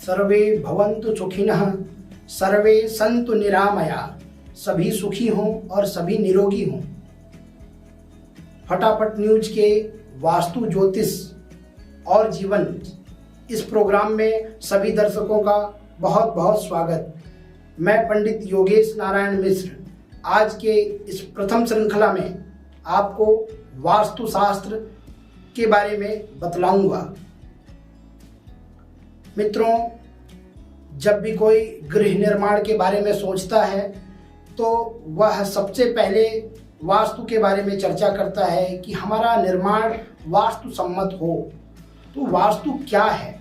सर्वे भवन्तु सुखिनः, सर्वे सन्तु निरामया, सभी सुखी हों और सभी निरोगी हों। फटाफट न्यूज के वास्तु ज्योतिष और जीवन इस प्रोग्राम में सभी दर्शकों का बहुत बहुत स्वागत। मैं पंडित योगेश नारायण मिश्र आज के इस प्रथम श्रृंखला में आपको वास्तुशास्त्र के बारे में बतलाऊंगा। मित्रों, जब भी कोई गृह निर्माण के बारे में सोचता है तो वह सबसे पहले वास्तु के बारे में चर्चा करता है कि हमारा निर्माण वास्तु सम्मत हो। तो वास्तु क्या है,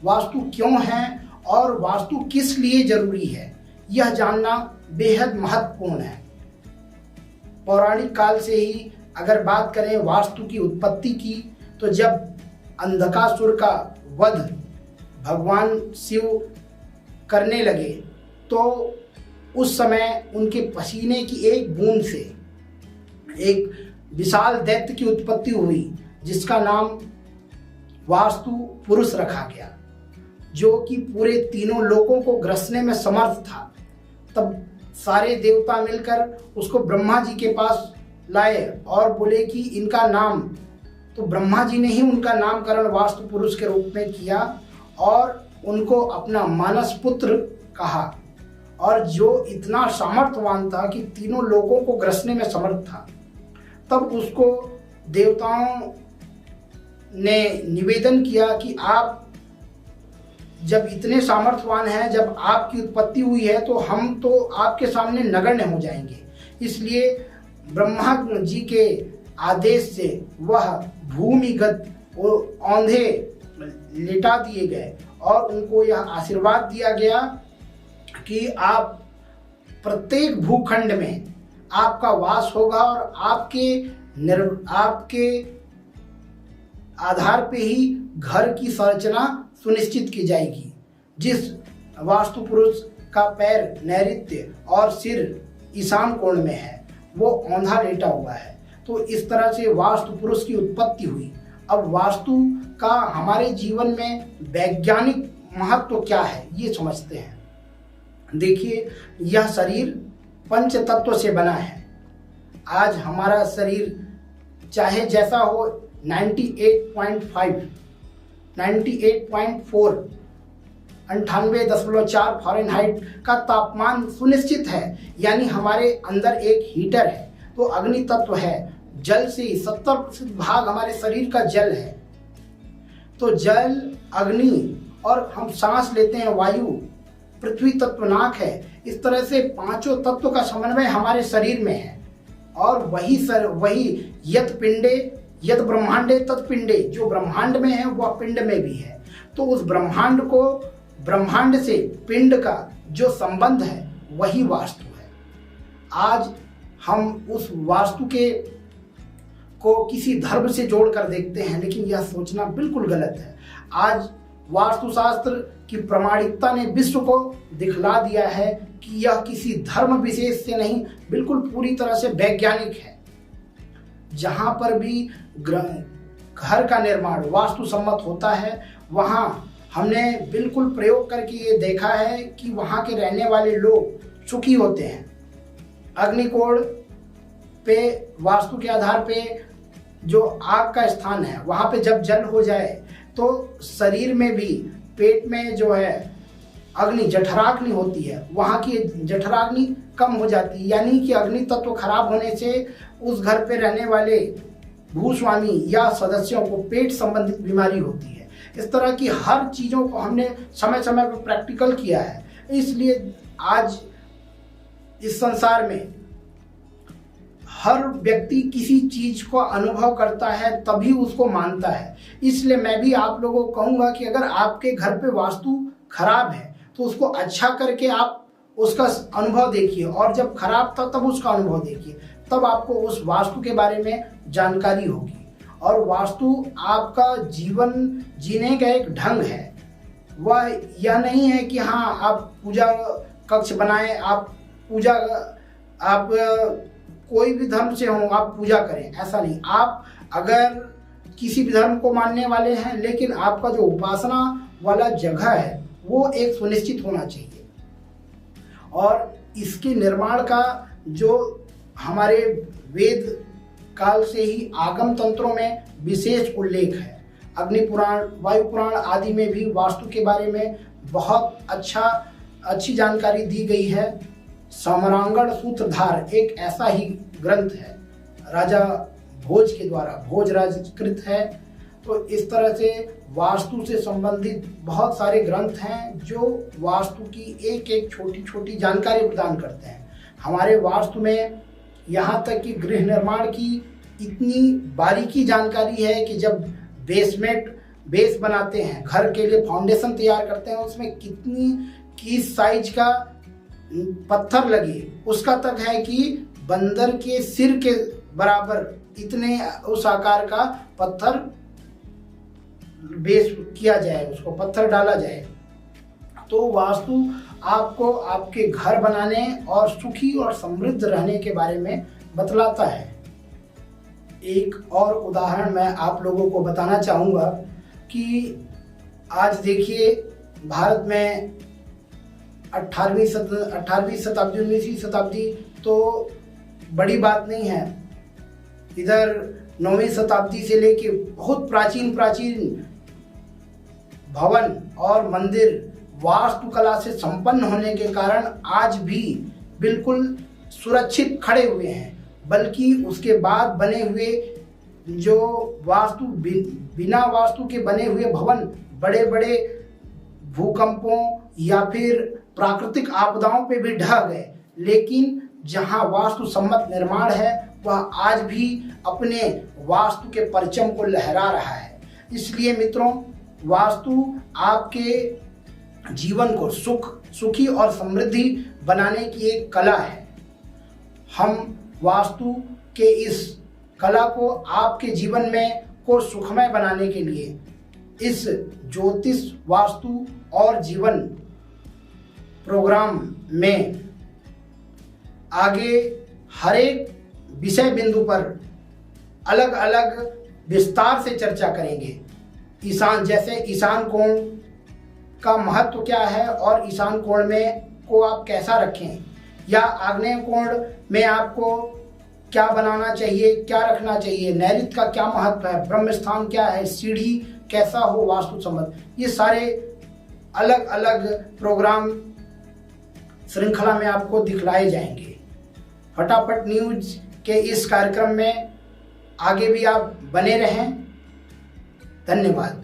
वास्तु क्यों है और वास्तु किस लिए जरूरी है, यह जानना बेहद महत्वपूर्ण है। पौराणिक काल से ही अगर बात करें वास्तु की उत्पत्ति की, तो जब अंधकासुर का वध भगवान शिव करने लगे तो उस समय उनके पसीने की एक बूंद से एक विशाल दैत्य की उत्पत्ति हुई, जिसका नाम वास्तु पुरुष रखा गया, जो कि पूरे तीनों लोकों को ग्रसने में समर्थ था। तब सारे देवता मिलकर उसको ब्रह्मा जी के पास लाए और बोले कि इनका नाम, तो ब्रह्मा जी ने ही उनका नामकरण वास्तु पुरुष के रूप में किया और उनको अपना मानस पुत्र कहा। और जो इतना सामर्थ्यवान था कि तीनों लोगों को ग्रसने में समर्थ था, तब उसको देवताओं ने निवेदन किया कि आप जब इतने सामर्थ्यवान हैं, जब आपकी उत्पत्ति हुई है तो हम तो आपके सामने नगण्य हो जाएंगे। इसलिए ब्रह्मा जी के आदेश से वह भूमिगत औंधे लिटा दिए गए और उनको यह आशीर्वाद दिया गया कि आप प्रत्येक भूखंड में आपका वास होगा और आपके आधार पे ही घर की संरचना सुनिश्चित की जाएगी। जिस वास्तु पुरुष का पैर नैऋत्य और सिर ईशान कोण में है, वो औंधा लेटा हुआ है। तो इस तरह से वास्तु पुरुष की उत्पत्ति हुई। अब वास्तु का हमारे जीवन में वैज्ञानिक महत्व क्या है, ये समझते हैं। देखिए, यह शरीर पंच तत्व से बना है। आज हमारा शरीर चाहे जैसा हो, 98.5, 98.4, 98.4 फ़ारेनहाइट का तापमान सुनिश्चित है, यानी हमारे अंदर एक हीटर है। तो अग्नि तत्व है, जल से 70% भाग हमारे शरीर का जल है। तो जल, अग्नि और हम सांस लेते हैं वायु, पृथ्वी तत्व नाक है। इस तरह से पांचों तत्व का समन्वय हमारे शरीर में है। और वही यत पिंडे यत ब्रह्मांडे तत्पिंडे, जो ब्रह्मांड में है वह पिंड में भी है। तो उस ब्रह्मांड से पिंड का जो संबंध है वही वास्तु है। आज हम उस वास्तु को किसी धर्म से जोड़कर देखते हैं, लेकिन यह सोचना बिल्कुल गलत है। आज वास्तुशास्त्र की प्रामाणिकता ने विश्व को दिखला दिया है कि यह किसी धर्म विशेष से नहीं, बिल्कुल पूरी तरह से वैज्ञानिक है। जहां पर भी घर का निर्माण वास्तु सम्मत होता है, वहां हमने बिल्कुल प्रयोग करके ये देखा है कि वहां के रहने वाले लोग सुखी होते हैं। अग्निकोण पे वास्तु के आधार पे जो आग का स्थान है, वहां पे जब जल हो जाए तो शरीर में भी, पेट में जो है अग्नि जठराग्नि होती है, वहां की जठराग्नि कम हो जाती है। यानी कि अग्नि तत्व खराब होने से उस घर पे रहने वाले भूस्वामी या सदस्यों को पेट संबंधित बीमारी होती है। इस तरह की हर चीजों को हमने समय समय पर प्रैक्टिकल किया है। इसलिए आज इस संसार में हर व्यक्ति किसी चीज को अनुभव करता है तभी उसको मानता है। इसलिए मैं भी आप लोगों को कहूंगा कि अगर आपके घर पे वास्तु खराब है तो उसको अच्छा करके आप उसका अनुभव देखिए, और जब खराब था तब उसका अनुभव देखिए, तब आपको उस वास्तु के बारे में जानकारी होगी। और वास्तु आपका जीवन जीने का एक ढंग है। वह यह नहीं है कि हाँ आप पूजा कक्ष बनाएं, आप कोई भी धर्म से हो आप पूजा करें, ऐसा नहीं। आप अगर किसी भी धर्म को मानने वाले हैं, लेकिन आपका जो उपासना वाला जगह है वो एक सुनिश्चित होना चाहिए। और इसके निर्माण का जो हमारे वेद काल से ही आगम तंत्रों में विशेष उल्लेख है। अग्नि पुराण, वायु पुराण आदि में भी वास्तु के बारे में बहुत अच्छी जानकारी दी गई है। सम्रांगण सूत्रधार एक ऐसा ही ग्रंथ है, राजा भोज के द्वारा, भोजराज कृत है। तो इस तरह से वास्तु से संबंधित बहुत सारे ग्रंथ हैं जो वास्तु की एक एक छोटी छोटी जानकारी प्रदान करते हैं। हमारे वास्तु में यहाँ तक कि गृह निर्माण की इतनी बारीकी जानकारी है कि जब बेस बनाते हैं, घर के लिए फाउंडेशन तैयार करते हैं, उसमें किस साइज का पत्थर लगे, उसका तक है कि बंदर के सिर के बराबर इतने उस आकार का पत्थर बेस किया जाए, उसको पत्थर डाला जाए। तो वास्तु आपको आपके घर बनाने और सुखी और समृद्ध रहने के बारे में बतलाता है। एक और उदाहरण मैं आप लोगों को बताना चाहूँगा कि आज देखिए भारत में 18वीं शताब्दी 19वीं शताब्दी तो बड़ी बात नहीं है। इधर 9वीं शताब्दी से लेके बहुत प्राचीन भवन और मंदिर वास्तुकला से संपन्न होने के कारण आज भी बिल्कुल सुरक्षित खड़े हुए हैं। बल्कि उसके बाद बने हुए जो बिना वास्तु के बने हुए भवन बड़े बड़े भूकंपों या फिर प्राकृतिक आपदाओं पे भी ढह गए, लेकिन जहां वास्तु सम्मत निर्माण है वह आज भी अपने वास्तु के परचम को लहरा रहा है। इसलिए मित्रों, वास्तु आपके जीवन को सुखी और समृद्धि बनाने की एक कला है। हम वास्तु के इस कला को आपके जीवन में को सुखमय बनाने के लिए इस ज्योतिष वास्तु और जीवन प्रोग्राम में आगे हर एक विषय बिंदु पर अलग अलग विस्तार से चर्चा करेंगे। ईशान कोण का महत्व क्या है और ईशान कोण में को आप कैसा रखें, या आग्नेय कोण में आपको क्या बनाना चाहिए, क्या रखना चाहिए, नैऋत्य का क्या महत्व है, ब्रह्म स्थान क्या है, सीढ़ी कैसा हो वास्तु सम्मत, ये सारे अलग अलग प्रोग्राम श्रृंखला में आपको दिखलाए जाएंगे। फटाफट न्यूज के इस कार्यक्रम में आगे भी आप बने रहें। धन्यवाद।